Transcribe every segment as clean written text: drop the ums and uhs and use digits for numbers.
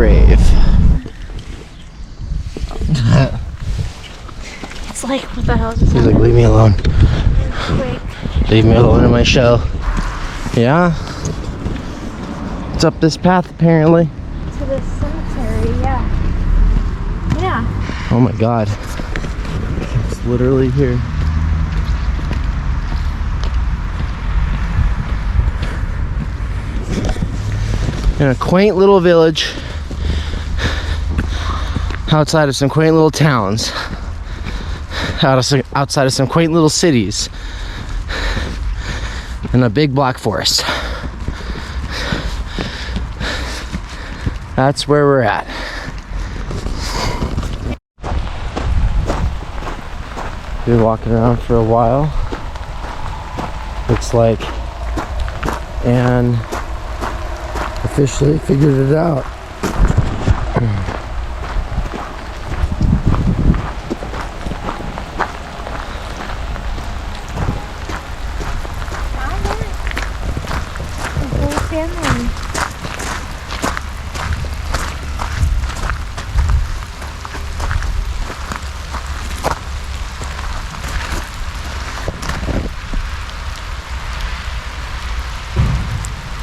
grave. It's like, what the hell is this? He's like, leave me alone. Quick. Leave me alone in my shell. Yeah? It's up this path, apparently. To the cemetery, yeah. Yeah. Oh my god. It's literally here. In a quaint little village outside of some quaint little towns, outside of some quaint little cities, in a big black forest. That's where we're at. Been walking around for a while. Looks like Anne officially figured it out.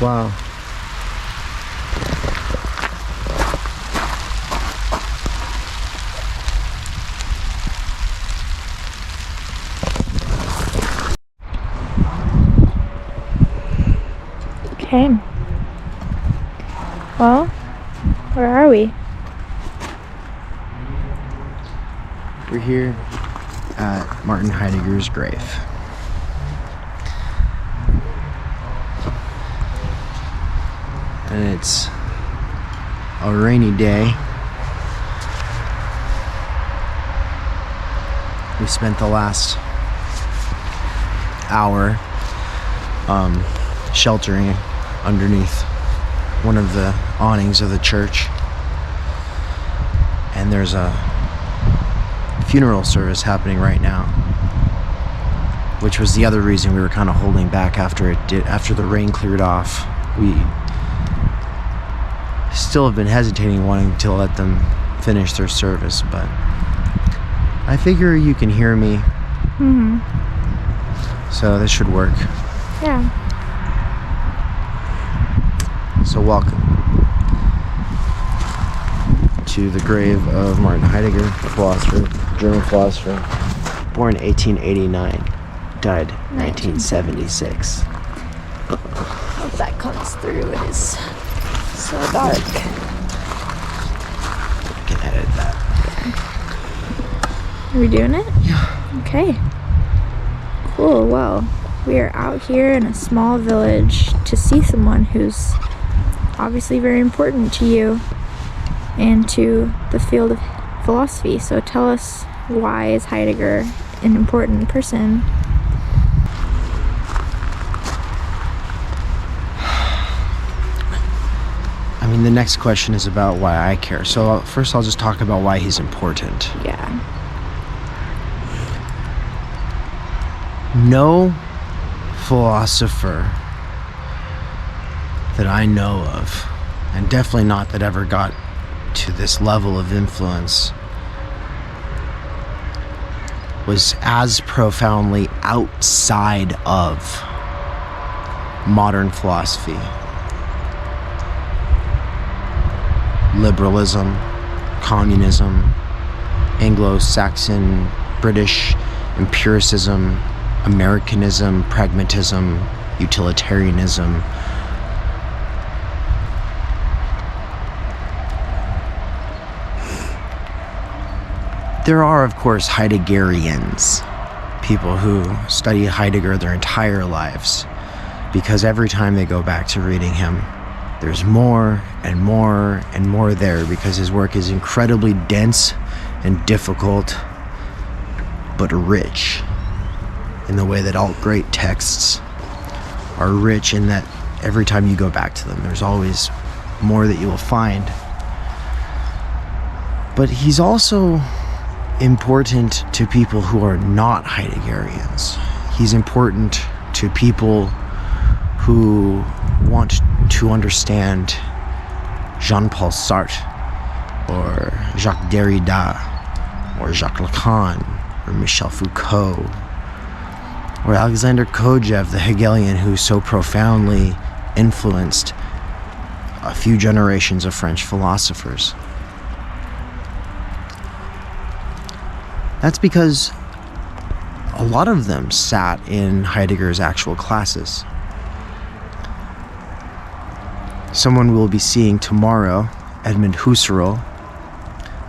Wow. Okay. Well, where are we? We're here at Martin Heidegger's grave. And it's a rainy day. We spent the last hour sheltering underneath one of the awnings of the church. And there's a funeral service happening right now, which was the other reason we were kind of holding back after the rain cleared off. We still have been hesitating, wanting to let them finish their service, but I figure you can hear me. Mm-hmm. So this should work. Yeah. So welcome to the grave of Martin Heidegger, philosopher, German philosopher, born 1889, died 1976. Hope that comes through. It is so dark. I can edit that. Are we doing it? Yeah. Okay. Cool. Well, we are out here in a small village to see someone who's obviously very important to you and to the field of philosophy. So tell us, why is Heidegger an important person? I mean, the next question is about why I care. So first I'll just talk about why he's important. Yeah. No philosopher that I know of, and definitely not that ever got to this level of influence, was as profoundly outside of modern philosophy. Liberalism, communism, Anglo-Saxon, British empiricism, Americanism, pragmatism, utilitarianism. There are, of course, Heideggerians, people who study Heidegger their entire lives, because every time they go back to reading him, there's more and more and more there, because his work is incredibly dense and difficult, but rich in the way that all great texts are rich, in that every time you go back to them, there's always more that you will find. But he's also important to people who are not Heideggerians. He's important to people who want to understand Jean-Paul Sartre, or Jacques Derrida, or Jacques Lacan, or Michel Foucault, or Alexander Kojève, the Hegelian who so profoundly influenced a few generations of French philosophers. That's because a lot of them sat in Heidegger's actual classes. Someone we'll be seeing tomorrow, Edmund Husserl,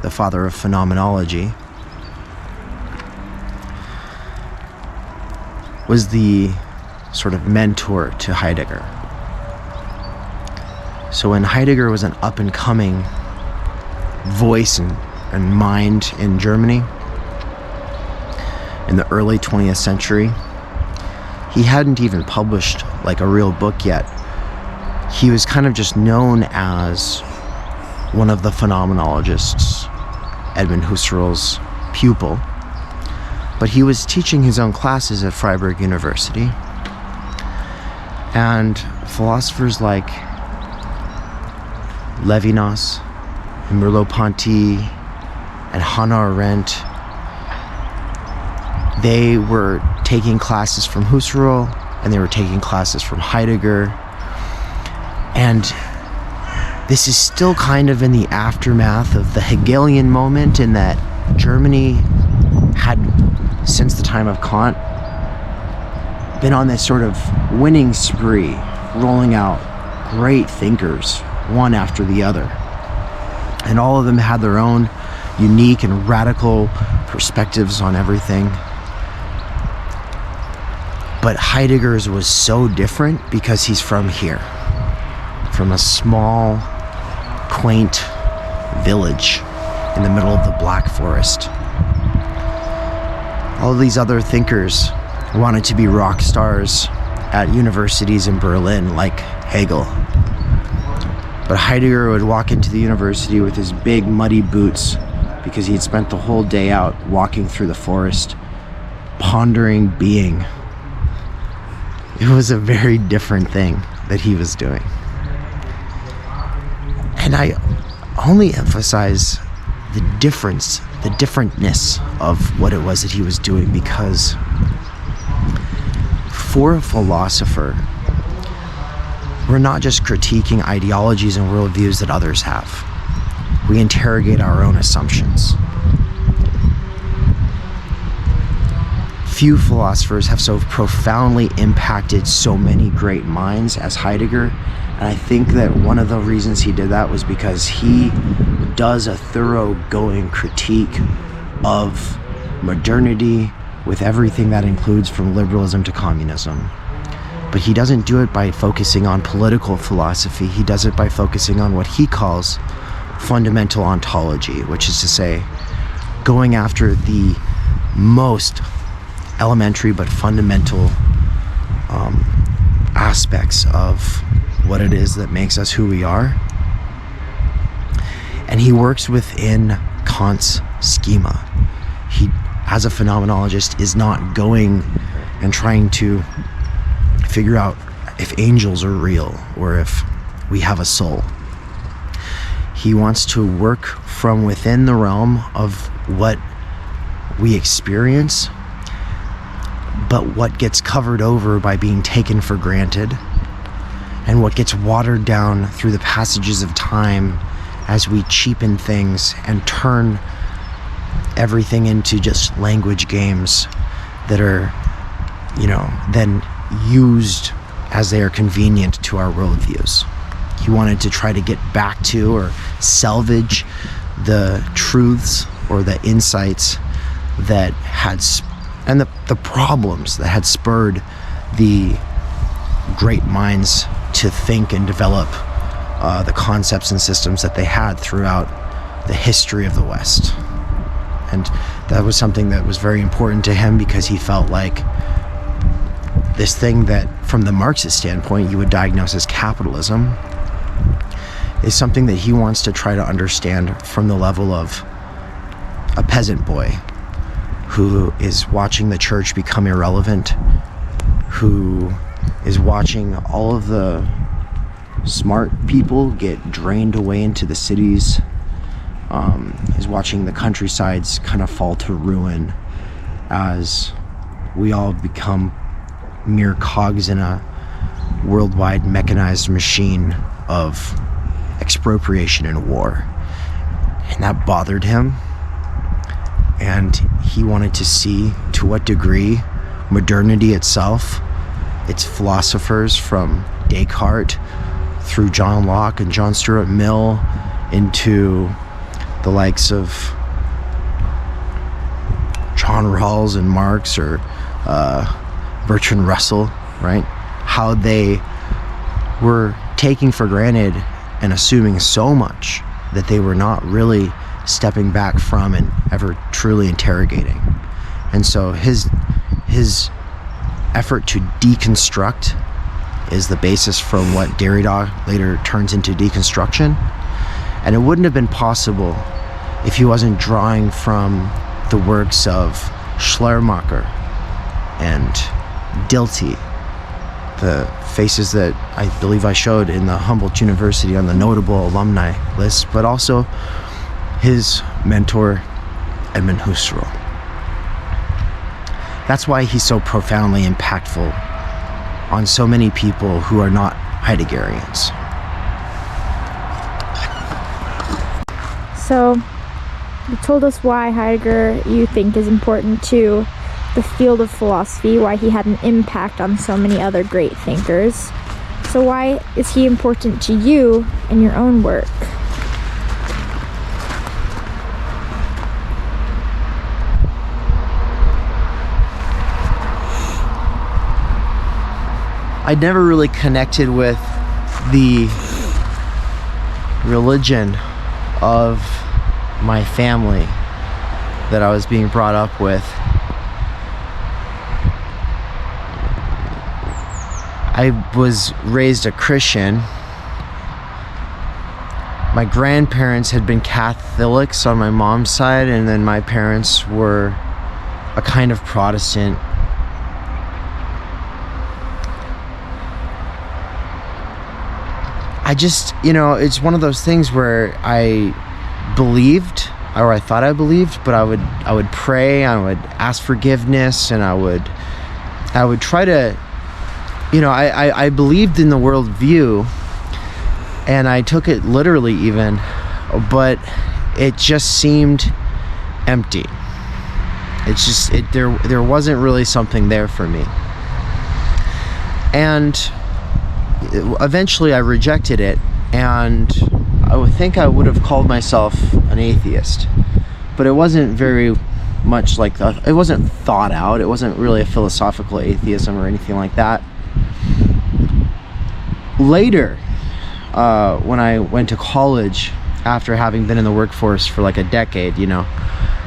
the father of phenomenology, was the sort of mentor to Heidegger. So when Heidegger was an up-and-coming voice and mind in Germany in the early 20th century, he hadn't even published like a real book yet. He was kind of just known as one of the phenomenologists, Edmund Husserl's pupil. But he was teaching his own classes at Freiburg University. And philosophers like Levinas, and Merleau-Ponty, and Hannah Arendt, they were taking classes from Husserl, and they were taking classes from Heidegger. And this is still kind of in the aftermath of the Hegelian moment, in that Germany had, since the time of Kant, been on this sort of winning spree, rolling out great thinkers, one after the other. And all of them had their own unique and radical perspectives on everything. But Heidegger's was so different because he's from here, from a small, quaint village in the middle of the Black Forest. All of these other thinkers wanted to be rock stars at universities in Berlin, like Hegel. But Heidegger would walk into the university with his big muddy boots because he had spent the whole day out walking through the forest, pondering being. It was a very different thing that he was doing. And I only emphasize the difference, the differentness of what it was that he was doing, because for a philosopher, we're not just critiquing ideologies and worldviews that others have. We interrogate our own assumptions. Few philosophers have so profoundly impacted so many great minds as Heidegger, and I think that one of the reasons he did that was because he does a thoroughgoing critique of modernity, with everything that includes from liberalism to communism. But he doesn't do it by focusing on political philosophy. He does it by focusing on what he calls fundamental ontology, which is to say, going after the most elementary but fundamental aspects of what it is that makes us who we are. And he works within Kant's schema. He, as a phenomenologist, is not going and trying to figure out if angels are real or if we have a soul. He wants to work from within the realm of what we experience, but what gets covered over by being taken for granted, and what gets watered down through the passages of time as we cheapen things and turn everything into just language games that are, then used as they are convenient to our worldviews. He wanted to try to get back to or salvage the truths or the insights that had, and the problems that had spurred the great minds to think and develop the concepts and systems that they had throughout the history of the West. And that was something that was very important to him, because he felt like this thing that, from the Marxist standpoint, you would diagnose as capitalism, is something that he wants to try to understand from the level of a peasant boy who is watching the church become irrelevant, who is watching all of the smart people get drained away into the cities. He's watching the countrysides kind of fall to ruin as we all become mere cogs in a worldwide mechanized machine of expropriation and war. And that bothered him. And he wanted to see to what degree modernity itself, its philosophers from Descartes through John Locke and John Stuart Mill into the likes of John Rawls and Marx or Bertrand Russell, right? How they were taking for granted and assuming so much that they were not really stepping back from and ever truly interrogating. And so his effort to deconstruct is the basis from what Derrida later turns into deconstruction. And it wouldn't have been possible if he wasn't drawing from the works of Schleiermacher and Dilthey, the faces that I believe I showed in the Humboldt University on the notable alumni list, but also his mentor, Edmund Husserl. That's why he's so profoundly impactful on so many people who are not Heideggerians. So, you told us why Heidegger you think is important to the field of philosophy, why he had an impact on so many other great thinkers. So why is he important to you in your own work? I'd never really connected with the religion of my family that I was being brought up with. I was raised a Christian. My grandparents had been Catholics on my mom's side, and then my parents were a kind of Protestant. I just, it's one of those things where I believed, or I thought I believed, but I would pray, I would ask forgiveness, and I would try to, I believed in the worldview, and I took it literally even, but it just seemed empty. It's just, there wasn't really something there for me. And eventually I rejected it, and I would think I would have called myself an atheist, but it wasn't very much like that. It wasn't thought out. It wasn't really a philosophical atheism or anything like that. Later, when I went to college, after having been in the workforce for like a decade,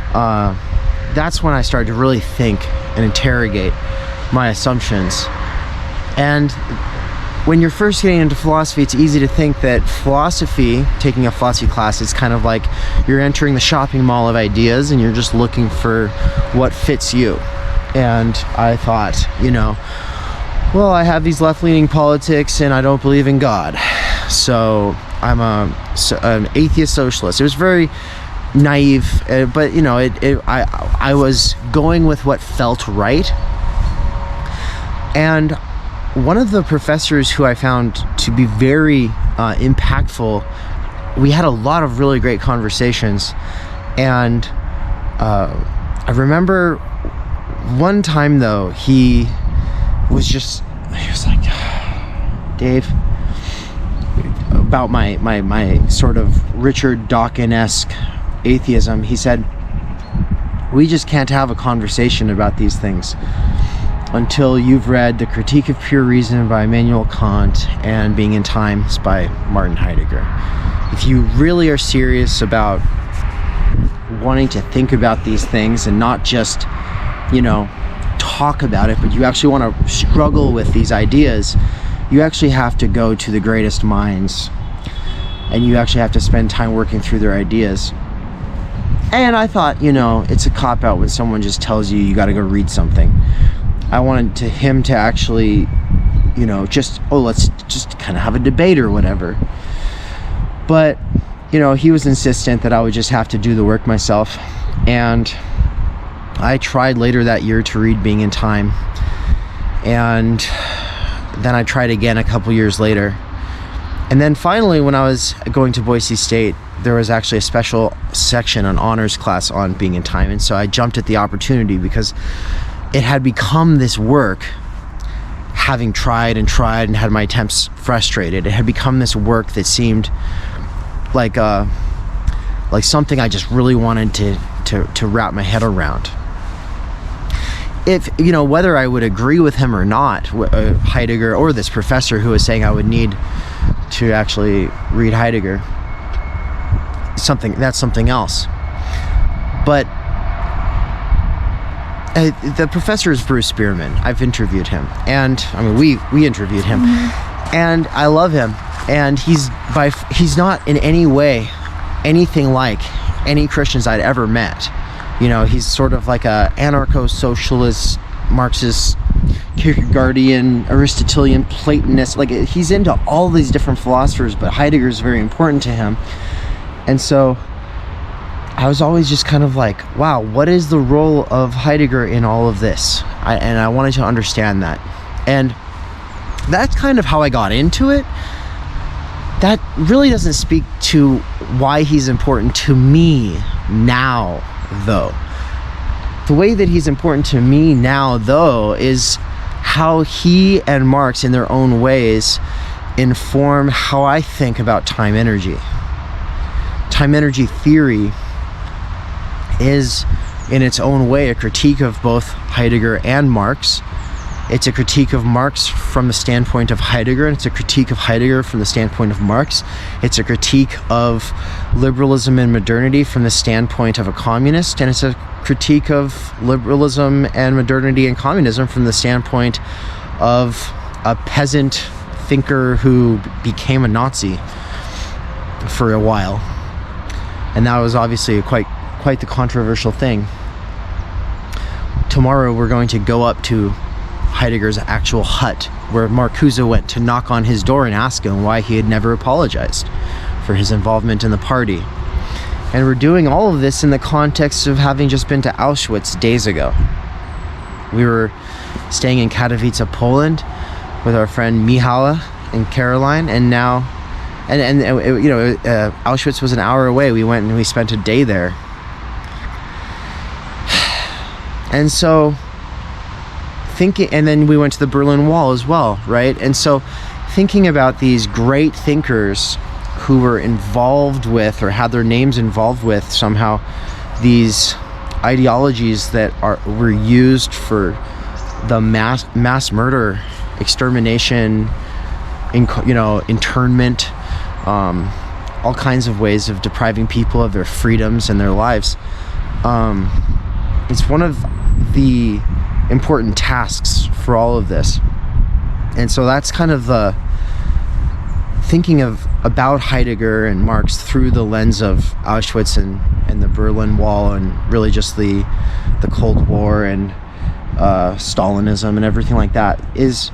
that's when I started to really think and interrogate my assumptions. And when you're first getting into philosophy, it's easy to think that philosophy, taking a philosophy class, is kind of like you're entering the shopping mall of ideas and you're just looking for what fits you. And I thought, well, I have these left-leaning politics and I don't believe in God, so I'm an atheist socialist. It was very naive, but I was going with what felt right. And one of the professors who I found to be very impactful, we had a lot of really great conversations, and I remember one time though, he was like, Dave, about my sort of Richard Dawkins-esque atheism, he said, we just can't have a conversation about these things until you've read The Critique of Pure Reason by Immanuel Kant and Being in Times by Martin Heidegger. If you really are serious about wanting to think about these things and not just, talk about it, but you actually want to struggle with these ideas, you actually have to go to the greatest minds, and you actually have to spend time working through their ideas. And I thought, it's a cop-out when someone just tells you got to go read something. I wanted him to actually let's just kind of have a debate or whatever. But, he was insistent that I would just have to do the work myself. And I tried later that year to read Being in Time. And then I tried again a couple years later. And then finally, when I was going to Boise State, there was actually a special section, an honors class on Being in Time. And so I jumped at the opportunity because it had become this work, having tried and had my attempts frustrated. It had become this work that seemed like something I just really wanted to wrap my head around. If, whether I would agree with him or not, Heidegger or this professor who was saying I would need to actually read Heidegger, that's something else. But the professor is Bruce Spearman. I've interviewed him, and we interviewed him, and I love him. And he's not in any way anything like any Christians I'd ever met. He's sort of like a anarcho-socialist, Marxist, Kierkegaardian, Aristotelian, Platonist. Like, he's into all these different philosophers, but Heidegger is very important to him. And so I was always just kind of like, wow, what is the role of Heidegger in all of this? And I wanted to understand that. And that's kind of how I got into it. That really doesn't speak to why he's important to me now, though. The way that he's important to me now, though, is how he and Marx, in their own ways, inform how I think about time energy. Time energy theory is, in its own way, a critique of both Heidegger and Marx. It's a critique of Marx from the standpoint of Heidegger, and it's a critique of Heidegger from the standpoint of Marx. It's a critique of liberalism and modernity from the standpoint of a communist, and it's a critique of liberalism and modernity and communism from the standpoint of a peasant thinker who became a Nazi for a while. And that was obviously quite the controversial thing. Tomorrow we're going to go up to Heidegger's actual hut, where Marcuse went to knock on his door and ask him why he had never apologized for his involvement in the party. And we're doing all of this in the context of having just been to Auschwitz days ago. We were staying in Katowice, Poland, with our friend Mihala and Caroline, and now, Auschwitz was an hour away. We went and we spent a day there. And so and then we went to the Berlin Wall as well, right? And so thinking about these great thinkers who were involved with, or had their names involved with somehow, these ideologies that were used for the mass murder, extermination, internment, all kinds of ways of depriving people of their freedoms and their lives. It's one of the important tasks for all of this. And so that's kind of the thinking about Heidegger and Marx through the lens of Auschwitz and the Berlin Wall, and really just the Cold War and Stalinism and everything like that is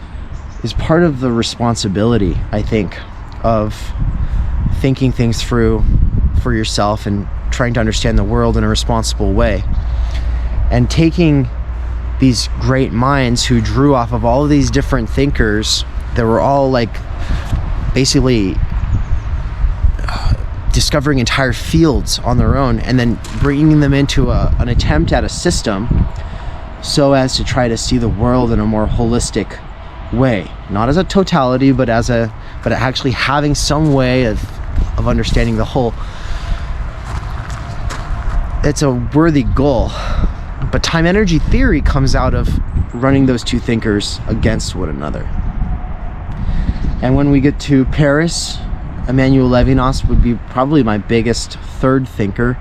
part of the responsibility, I think, of thinking things through for yourself and trying to understand the world in a responsible way, and taking these great minds who drew off of all of these different thinkers that were all like basically discovering entire fields on their own, and then bringing them into an attempt at a system so as to try to see the world in a more holistic way, not as a totality, but actually having some way of understanding the whole. It's a worthy goal. But time energy theory comes out of running those two thinkers against one another. And when we get to Paris, Emmanuel Levinas would be probably my biggest third thinker,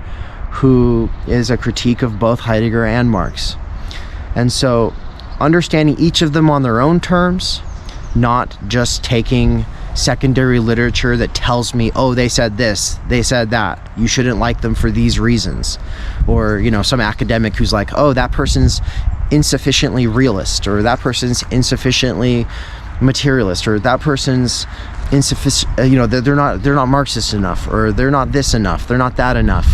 who is a critique of both Heidegger and Marx. And so understanding each of them on their own terms, not just taking secondary literature that tells me, oh, they said this, they said that, you shouldn't like them for these reasons. Or, some academic who's like, oh, that person's insufficiently realist, or that person's insufficiently materialist, or that person's insufficient, they're not Marxist enough, or they're not this enough, they're not that enough.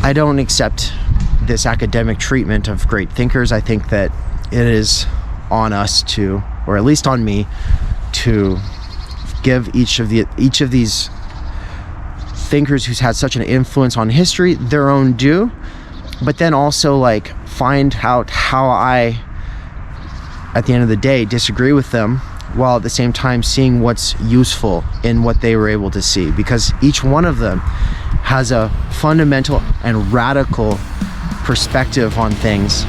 I don't accept this academic treatment of great thinkers. I think that it is on us to, or at least on me, to give each of these thinkers who's had such an influence on history their own due, but then also like find out how I, at the end of the day, disagree with them, while at the same time seeing what's useful in what they were able to see, because each one of them has a fundamental and radical perspective on things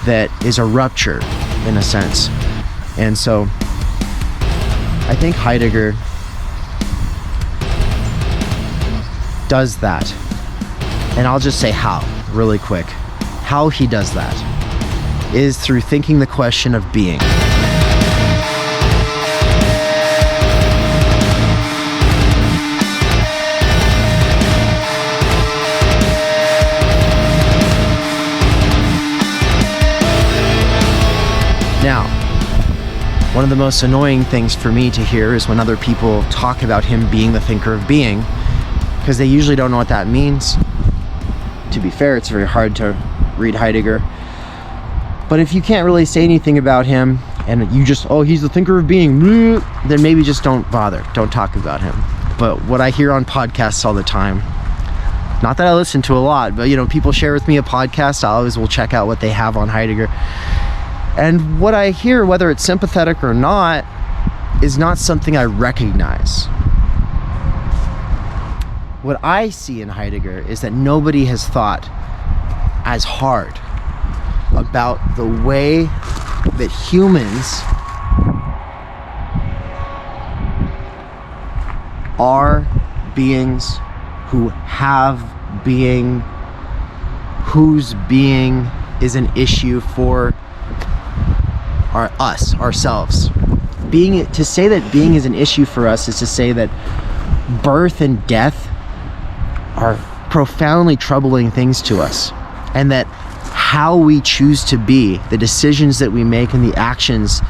that is a rupture in a sense. And so I think Heidegger does that. And I'll just say how, really quick. How he does that is through thinking the question of being. Now, one of the most annoying things for me to hear is when other people talk about him being the thinker of being, because they usually don't know what that means. To be fair, it's very hard to read Heidegger. But if you can't really say anything about him, and you just, oh, he's the thinker of being, then maybe just don't bother. Don't talk about him. But what I hear on podcasts all the time, not that I listen to a lot, but people share with me a podcast, I always will check out what they have on Heidegger. And what I hear, whether it's sympathetic or not, is not something I recognize. What I see in Heidegger is that nobody has thought as hard about the way that humans are beings who have being, whose being is an issue for ourselves. To say that being is an issue for us is to say that birth and death are profoundly troubling things to us, and that how we choose to be, the decisions that we make and the actions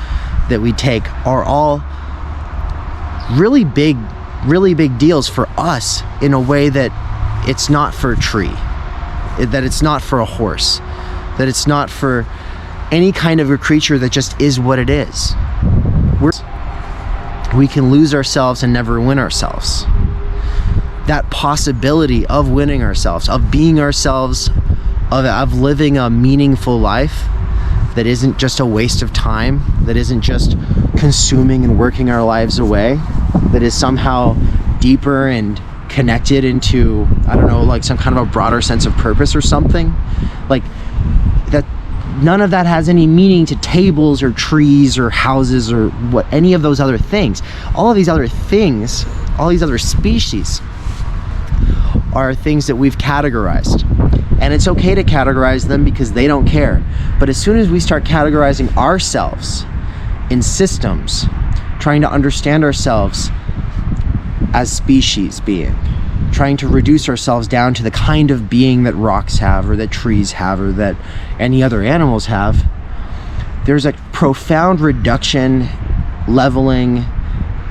that we take are all really big deals for us, in a way that it's not for a tree, that it's not for a horse, that it's not for any kind of a creature that just is what it is. We can lose ourselves and never win ourselves. That possibility of winning ourselves, of being ourselves, of living a meaningful life that isn't just a waste of time, that isn't just consuming and working our lives away, that is somehow deeper and connected into, I don't know, like some kind of a broader sense of purpose or something. Like that. None of that has any meaning to tables or trees or houses or any of those other things. All of these other things, all these other species are things that we've categorized. And it's okay to categorize them because they don't care. But as soon as we start categorizing ourselves in systems, trying to understand ourselves as species being, trying to reduce ourselves down to the kind of being that rocks have, or that trees have, or that any other animals have, there's a profound reduction, leveling,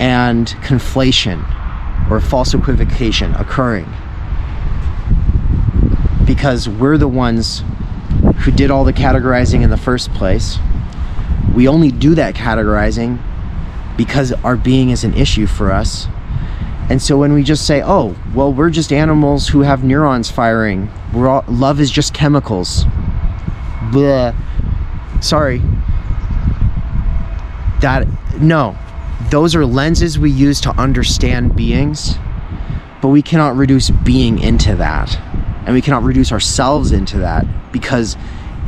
and conflation, or false equivocation occurring. Because we're the ones who did all the categorizing in the first place. We only do that categorizing because our being is an issue for us. And so when we just say, oh, well, we're just animals who have neurons firing, love is just chemicals. Bleh. Sorry. No. Those are lenses we use to understand beings, but we cannot reduce being into that. And we cannot reduce ourselves into that, because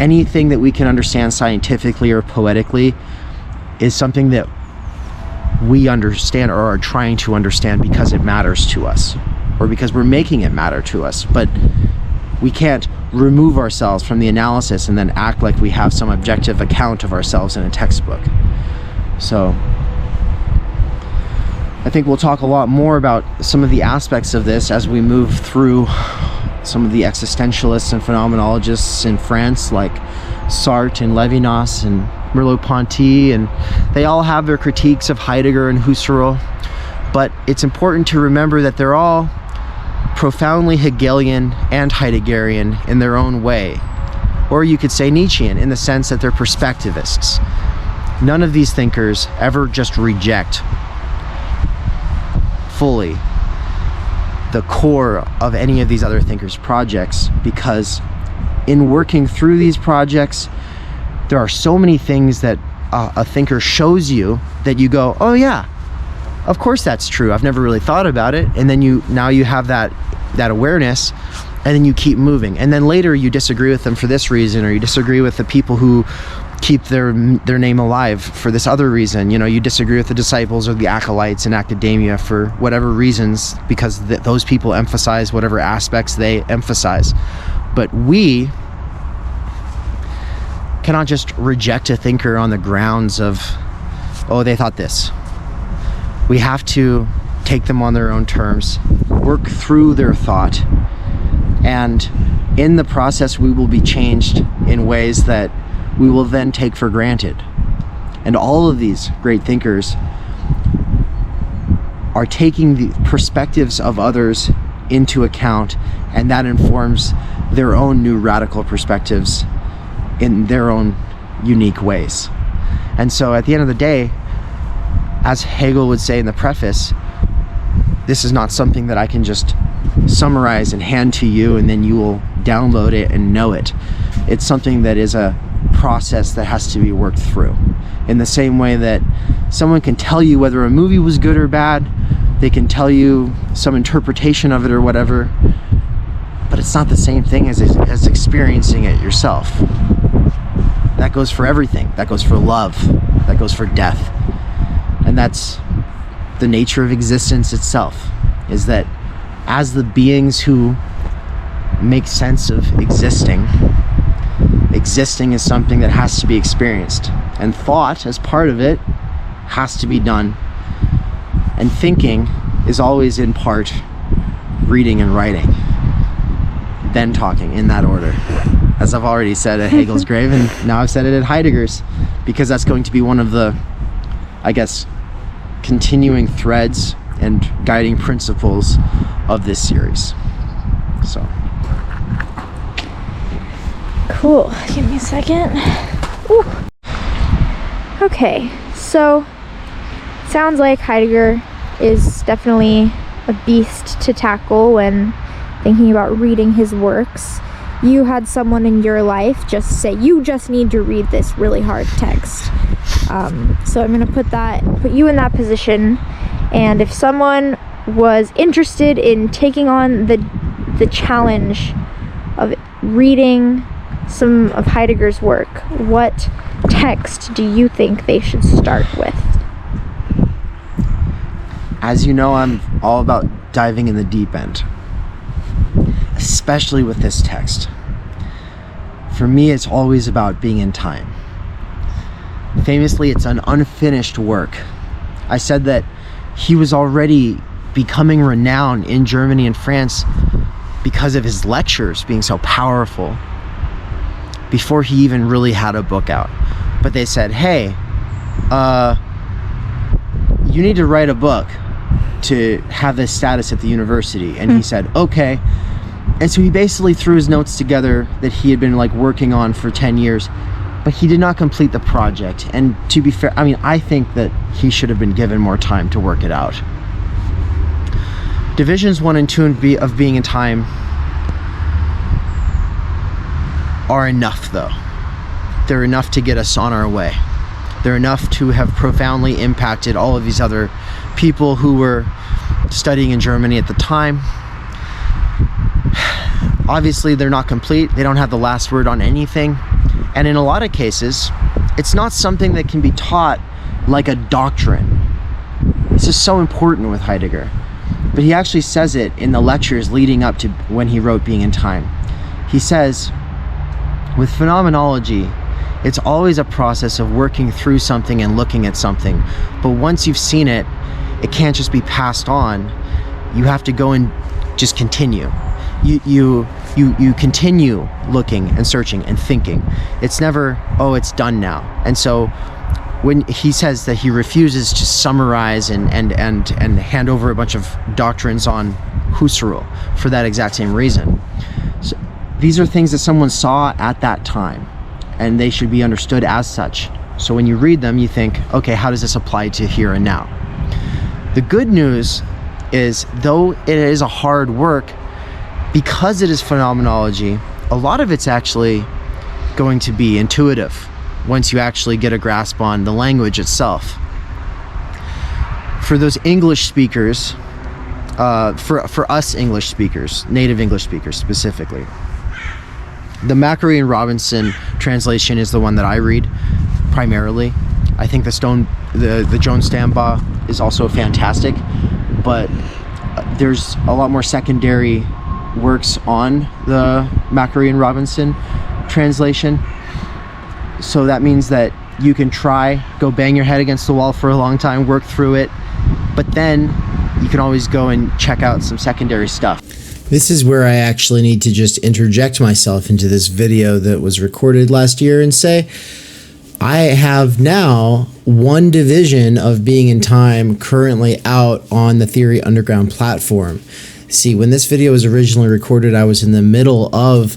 anything that we can understand scientifically or poetically is something that we understand or are trying to understand because it matters to us, or because we're making it matter to us. But we can't remove ourselves from the analysis and then act like we have some objective account of ourselves in a textbook. So I think we'll talk a lot more about some of the aspects of this as we move through some of the existentialists and phenomenologists in France, like Sartre and Levinas and Merleau-Ponty, and they all have their critiques of Heidegger and Husserl, but it's important to remember that they're all profoundly Hegelian and Heideggerian in their own way. Or you could say Nietzschean, in the sense that they're perspectivists. None of these thinkers ever just reject fully the core of any of these other thinkers' projects, because in working through these projects, there are so many things that a thinker shows you that you go, oh yeah, of course that's true. I've never really thought about it. And then now you have that awareness, and then you keep moving. And then later you disagree with them for this reason, or you disagree with the people who keep their name alive for this other reason. You know, you disagree with the disciples or the acolytes in academia for whatever reasons, because those people emphasize whatever aspects they emphasize. But we cannot just reject a thinker on the grounds of, oh, they thought this. We have to take them on their own terms, work through their thought, and in the process we will be changed in ways that we will then take for granted. And all of these great thinkers are taking the perspectives of others into account, and that informs their own new radical perspectives in their own unique ways. And so at the end of the day, as Hegel would say in the preface, this is not something that I can just summarize and hand to you and then you will download it and know it. It's something that is a process that has to be worked through. In the same way that someone can tell you whether a movie was good or bad, they can tell you some interpretation of it or whatever, but it's not the same thing as experiencing it yourself. That goes for everything. That goes for love. That goes for death. And that's the nature of existence itself, is that as the beings who make sense of existing is something that has to be experienced. And thought, as part of it, has to be done. And thinking is always in part reading and writing, then talking, in that order. As I've already said at Hegel's grave, and now I've said it at Heidegger's, because that's going to be one of the, I guess, continuing threads and guiding principles of this series. So. Cool. Give me a second. Ooh. Okay, so sounds like Heidegger is definitely a beast to tackle when thinking about reading his works. You had someone in your life just say, you just need to read this really hard text. So I'm going to put you in that position, and if someone was interested in taking on the challenge of reading some of Heidegger's work, what text do you think they should start with? As you know, I'm all about diving in the deep end, especially with this text. For me, it's always about being in time. Famously, it's an unfinished work. I said that he was already becoming renowned in Germany and France because of his lectures being so powerful before he even really had a book out. But they said, hey, you need to write a book to have this status at the university. And he said, okay. And so he basically threw his notes together that he had been working on for 10 years, but he did not complete the project. And to be fair, I think that he should have been given more time to work it out. Divisions 1 and 2 of being in time are enough, though. They're enough to get us on our way. They're enough to have profoundly impacted all of these other people who were studying in Germany at the time. Obviously, they're not complete. They don't have the last word on anything. And in a lot of cases, it's not something that can be taught like a doctrine. This is so important with Heidegger. But he actually says it in the lectures leading up to when he wrote Being in Time. He says, with phenomenology, it's always a process of working through something and looking at something. But once you've seen it, it can't just be passed on. You have to go and just continue. you continue looking and searching and thinking. It's never, oh, it's done now. And so when he says that he refuses to summarize and hand over a bunch of doctrines on Husserl for that exact same reason. So these are things that someone saw at that time, and they should be understood as such. So when you read them, you think, okay, how does this apply to here and now? The good news is, though it is a hard work, because it is phenomenology, a lot of it's actually going to be intuitive once you actually get a grasp on the language itself. For those English speakers, for us English speakers, native English speakers specifically, the McKerracher and Robinson translation is the one that I read primarily. I think the Joan Stambaugh is also fantastic, but there's a lot more secondary works on the McKerracher and Robinson translation. So that means that you can go bang your head against the wall for a long time, work through it, but then you can always go and check out some secondary stuff. This is where I actually need to just interject myself into this video that was recorded last year and say, I have now one division of Being in Time currently out on the Theory Underground platform. See, when this video was originally recorded, I was in the middle of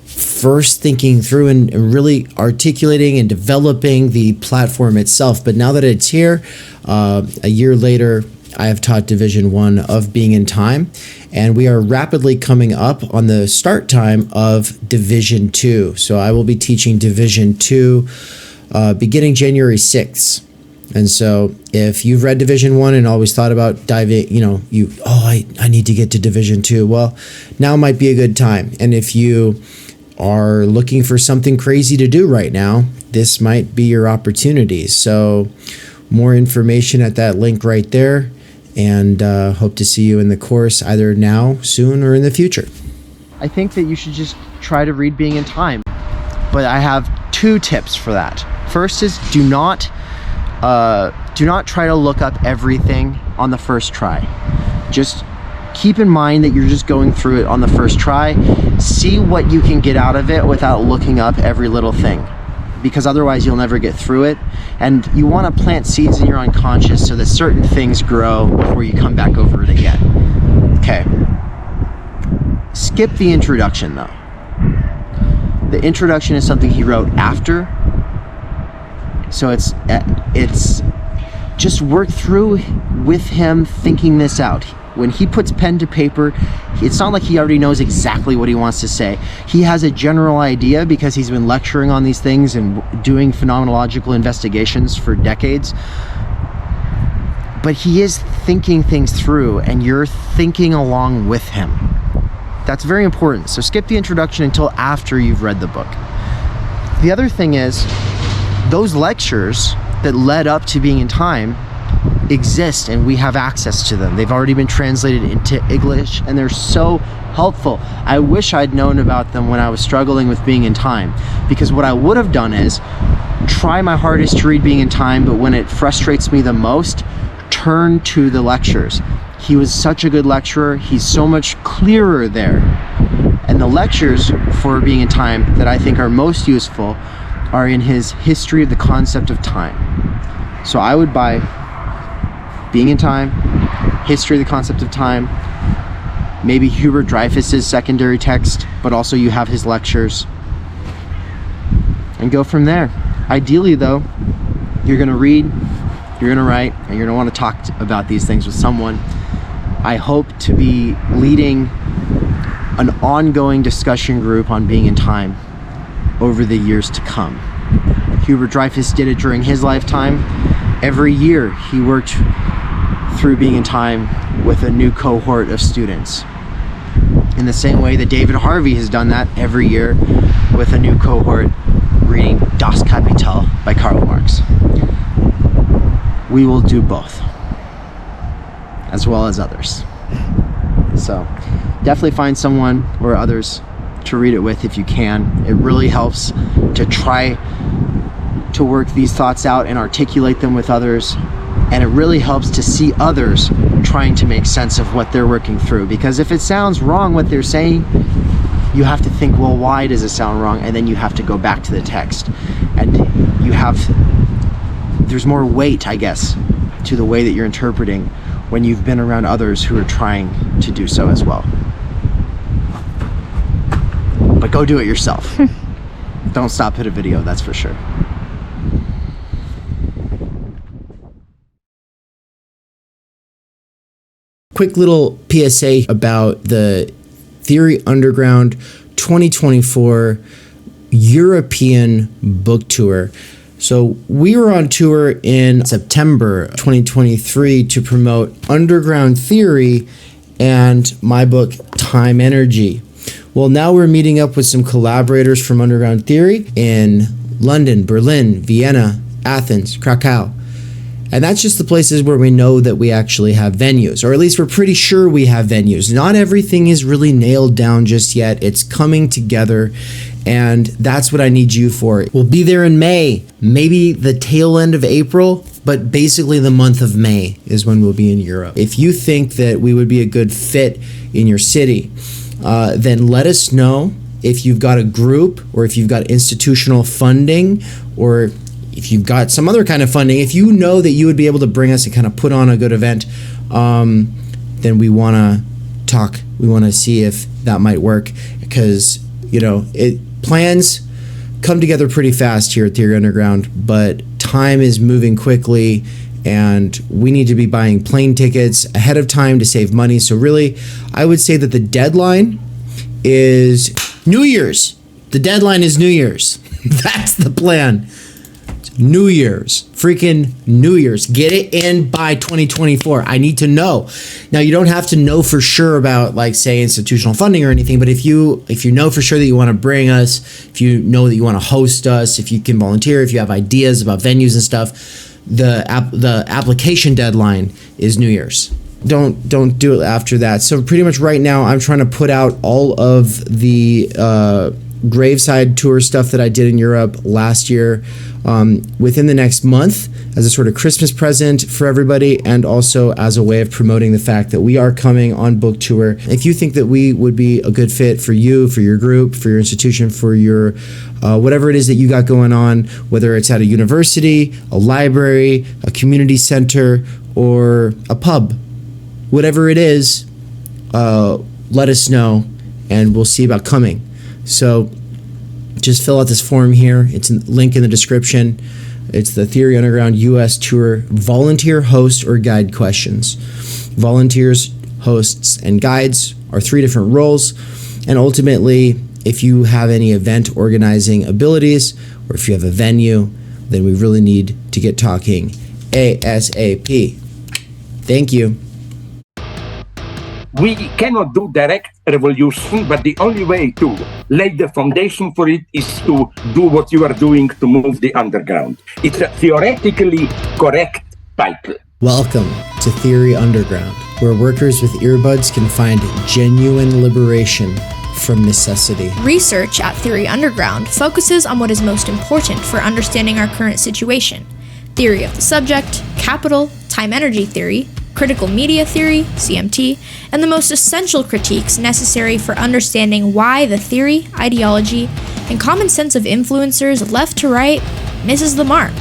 first thinking through and really articulating and developing the platform itself. But now that it's here, a year later, I have taught Division 1 of Being in Time, and we are rapidly coming up on the start time of Division 2. So I will be teaching Division 2 beginning January 6th. And so if you've read Division 1 and always thought about diving, I need to get to Division 2, well, now might be a good time. And if you are looking for something crazy to do right now, this might be your opportunity. So more information at that link right there, and hope to see you in the course either now, soon, or in the future. I think that you should just try to read Being in Time, but I have 2 tips for that. First is do not try to look up everything on the first try. Just keep in mind that you're just going through it on the first try. See what you can get out of it without looking up every little thing, because otherwise you'll never get through it. And you want to plant seeds in your unconscious so that certain things grow before you come back over it again. Okay. Skip the introduction though. The introduction is something he wrote after. So it's just work through with him thinking this out. When he puts pen to paper, it's not like he already knows exactly what he wants to say. He has a general idea because he's been lecturing on these things and doing phenomenological investigations for decades. But he is thinking things through, and you're thinking along with him. That's very important. So skip the introduction until after you've read the book. The other thing is, those lectures that led up to Being in Time exist, and we have access to them. They've already been translated into English, and they're so helpful. I wish I'd known about them when I was struggling with Being in Time, because what I would have done is try my hardest to read Being in Time, but when it frustrates me the most, turn to the lectures. He was such a good lecturer. He's so much clearer there. And the lectures for Being in Time that I think are most useful are in his History of the Concept of Time. So I would buy Being in Time, History of the Concept of Time, maybe Hubert Dreyfus's secondary text, but also you have his lectures, and go from there. Ideally though, you're gonna read, you're gonna write, and you're gonna want to talk about these things with someone. I hope to be leading an ongoing discussion group on Being in Time over the years to come. Hubert Dreyfus did it during his lifetime. Every year he worked through Being in Time with a new cohort of students. In the same way that David Harvey has done that every year with a new cohort reading Das Kapital by Karl Marx. We will do both, as well as others. So definitely find someone or others to read it with if you can. It really helps to try to work these thoughts out and articulate them with others And it really helps to see others trying to make sense of what they're working through. Because if it sounds wrong what they're saying, you have to think, well, why does it sound wrong? And then you have to go back to the text. And there's more weight, I guess, to the way that you're interpreting when you've been around others who are trying to do so as well. But go do it yourself. Don't stop at a video, that's for sure. Quick little PSA about the Theory Underground 2024 European book tour. So we were on tour in September 2023 to promote Underground Theory and my book Timenergy. Well, now we're meeting up with some collaborators from Underground Theory in London, Berlin, Vienna, Athens, Krakow. And that's just the places where we know that we actually have venues, or at least we're pretty sure we have venues. Not everything is really nailed down just yet. It's coming together, and that's what I need you for. We'll be there in May, maybe the tail end of April, but basically the month of May is when we'll be in Europe. If you think that we would be a good fit in your city, then let us know. If you've got a group, or if you've got institutional funding, or if you've got some other kind of funding, if you know that you would be able to bring us and kind of put on a good event, then we want to talk. We want to see if that might work, because, you know, plans come together pretty fast here at Theory Underground, but time is moving quickly, and we need to be buying plane tickets ahead of time to save money. So really, I would say that the deadline is New Year's. The deadline is New Year's. That's the plan. New Year's, freaking New Year's. Get it in by 2024. I need to know. Now, you don't have to know for sure about, like, say, institutional funding or anything, but if you know for sure that you want to bring us, if you know that you want to host us, if you can volunteer, if you have ideas about venues and stuff, the application deadline is New Year's. Don't do it after that. So pretty much right now, I'm trying to put out all of the Graveside tour stuff that I did in Europe last year within the next month, as a sort of Christmas present for everybody, and also as a way of promoting the fact that we are coming on book tour. If you think that we would be a good fit for you, for your group, for your institution, for your whatever it is that you got going on, whether it's at a university, a library, a community center, or a pub, whatever it is, let us know, and we'll see about coming. So just fill out this form here. It's a link in the description. It's the Theory Underground US Tour volunteer, host, or guide questions. Volunteers, hosts, and guides are 3 different roles. And ultimately, if you have any event organizing abilities, or if you have a venue, then we really need to get talking ASAP. Thank you. We cannot do direct revolution, but the only way to lay the foundation for it is to do what you are doing to move the underground. It's a theoretically correct title. Welcome to Theory Underground, where workers with earbuds can find genuine liberation from necessity. Research at Theory Underground focuses on what is most important for understanding our current situation: theory of the subject, capital, time-energy theory, critical media theory, CMT, and the most essential critiques necessary for understanding why the theory, ideology, and common sense of influencers left to right misses the mark.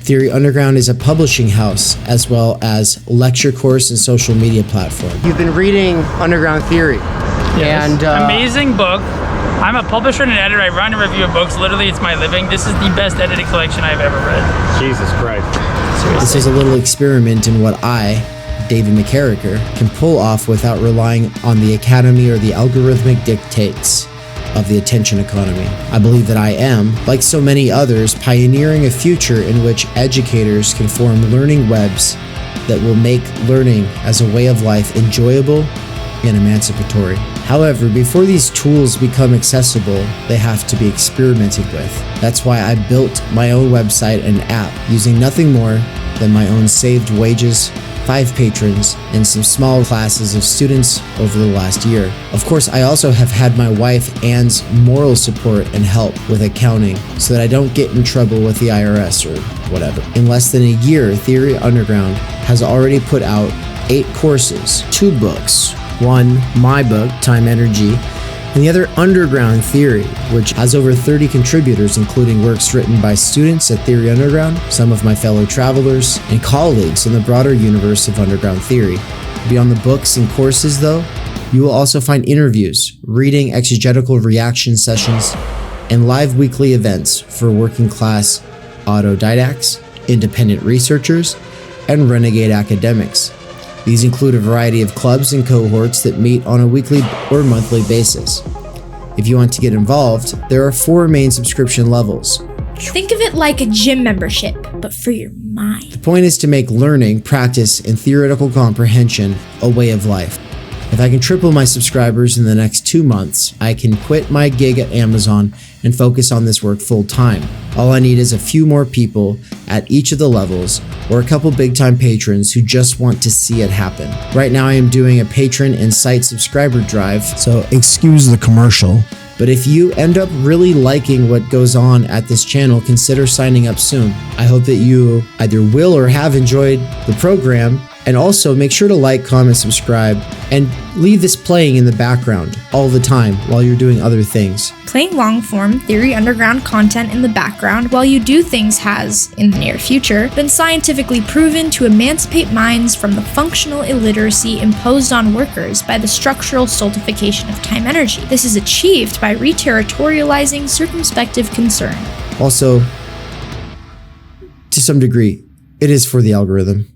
Theory Underground is a publishing house, as well as lecture course and social media platform. You've been reading Underground Theory. Yes. And amazing book. I'm a publisher and an editor. I run and review books. Literally, it's my living. This is the best edited collection I've ever read. Jesus Christ. Seriously. This is a little experiment in what I, David McKerracher, can pull off without relying on the academy or the algorithmic dictates of the attention economy. I believe that I am, like so many others, pioneering a future in which educators can form learning webs that will make learning as a way of life enjoyable and emancipatory. However, before these tools become accessible, they have to be experimented with. That's why I built my own website and app using nothing more than my own saved wages 5 patrons, and some small classes of students over the last year. Of course, I also have had my wife Anne's moral support and help with accounting so that I don't get in trouble with the IRS or whatever. In less than a year, Theory Underground has already put out 8 courses, 2 books. One, my book, Timenergy, and the other, Underground Theory, which has over 30 contributors, including works written by students at Theory Underground, some of my fellow travelers, and colleagues in the broader universe of underground theory. Beyond the books and courses, though, you will also find interviews, reading exegetical reaction sessions, and live weekly events for working class autodidacts, independent researchers, and renegade academics. These include a variety of clubs and cohorts that meet on a weekly or monthly basis. If you want to get involved, there are 4 main subscription levels. Think of it like a gym membership, but for your mind. The point is to make learning, practice, and theoretical comprehension a way of life. If I can triple my subscribers in the next 2 months, I can quit my gig at Amazon and focus on this work full time. All I need is a few more people at each of the levels, or a couple big-time patrons who just want to see it happen. Right now I am doing a patron and site subscriber drive, so excuse the commercial. But if you end up really liking what goes on at this channel, consider signing up soon. I hope that you either will or have enjoyed the program, and also make sure to like, comment, subscribe, and leave this playing in the background all the time while you're doing other things. Playing long-form Theory Underground content in the background while you do things has, in the near future, been scientifically proven to emancipate minds from the functional illiteracy imposed on workers by the structural stultification of time energy. This is achieved by reterritorializing circumspective concern. Also, to some degree, it is for the algorithm.